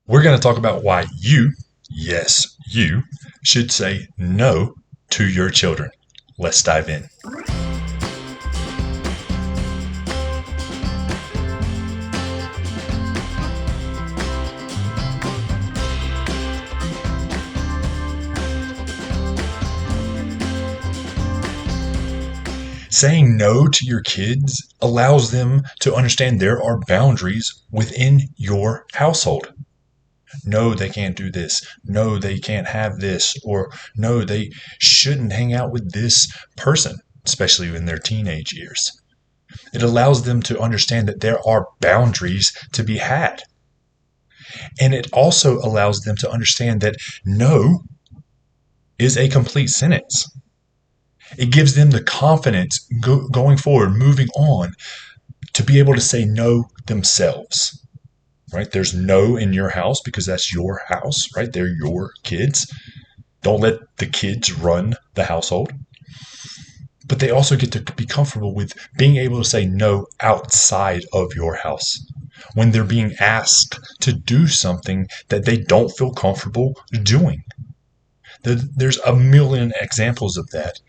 We're going to talk about why you, yes, you, should say no to your children. Let's dive in. Saying no to your kids allows them to understand there are boundaries within your household. No, they can't do this. No, they can't have this. Or no, they shouldn't hang out with this person, especially in their teenage years. It allows them to understand that there are boundaries to be had. And it also allows them to understand that no is a complete sentence. It gives them the confidence going forward, moving on, to be able to say no themselves. Right? There's no in your house because that's your house, right? They're your kids. Don't let the kids run the household. But they also get to be comfortable with being able to say no outside of your house when they're being asked to do something that they don't feel comfortable doing. There's a million examples of that.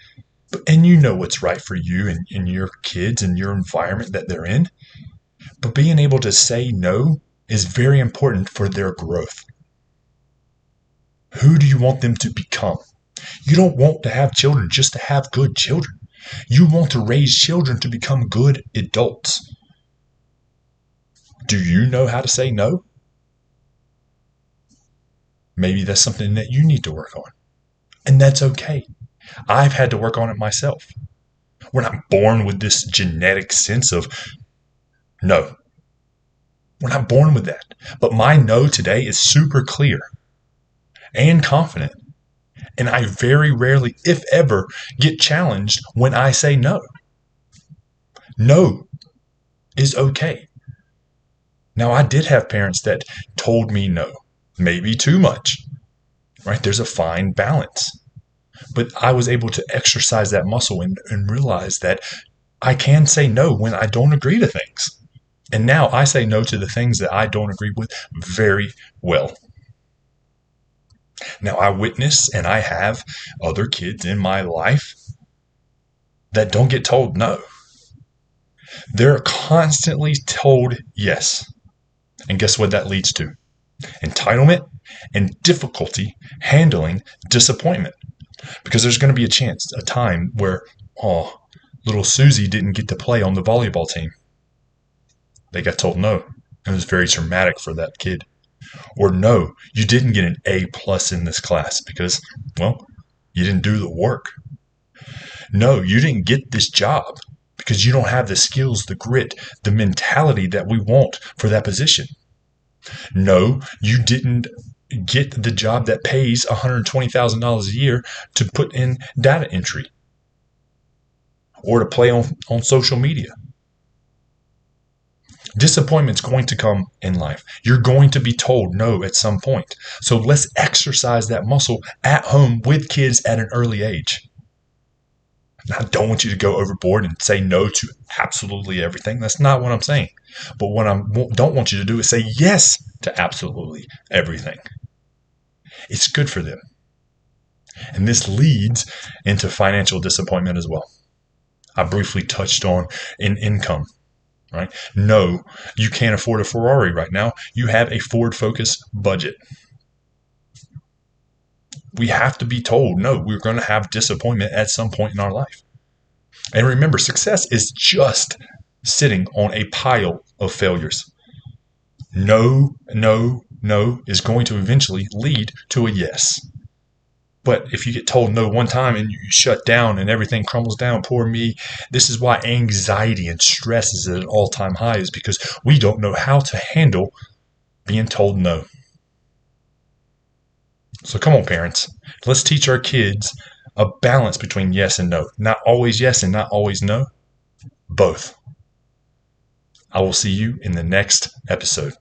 And you know what's right for you and your kids and your environment that they're in. But being able to say no is very important for their growth. Who do you want them to become? You don't want to have children just to have good children. You want to raise children to become good adults. Do you know how to say no? Maybe that's something that you need to work on. And that's okay. I've had to work on it myself. We're not born with this genetic sense of no. We're not born with that. But my no today is super clear and confident. And I very rarely, if ever, get challenged when I say no. No is okay. Now, I did have parents that told me no, maybe too much, right? There's a fine balance. But I was able to exercise that muscle and realize that I can say no when I don't agree to things. And now I say no to the things that I don't agree with very well. Now I witness and I have other kids in my life that don't get told no. They're constantly told yes. And guess what that leads to? Entitlement and difficulty handling disappointment. Because there's going to be a time where, little Susie didn't get to play on the volleyball team. They got told no. It was very traumatic for that kid. Or no, you didn't get an A+ in this class because, you didn't do the work. No, you didn't get this job because you don't have the skills, the grit, the mentality that we want for that position. No, you didn't get the job that pays $120,000 a year to put in data entry or to play on social media. Disappointment's going to come in life. You're going to be told no at some point. So let's exercise that muscle at home with kids at an early age. Now, I don't want you to go overboard and say no to absolutely everything. That's not what I'm saying. But what I don't want you to do is say yes to absolutely everything. It's good for them. And this leads into financial disappointment as well. I briefly touched on income. Right? No, you can't afford a Ferrari right now. You have a Ford Focus budget. We have to be told, no, we're going to have disappointment at some point in our life. And remember, success is just sitting on a pile of failures. No is going to eventually lead to a yes. But if you get told no one time and you shut down and everything crumbles down, poor me, this is why anxiety and stress is at an all-time high, is because we don't know how to handle being told no. So come on, parents. Let's teach our kids a balance between yes and no. Not always yes and not always no. Both. I will see you in the next episode.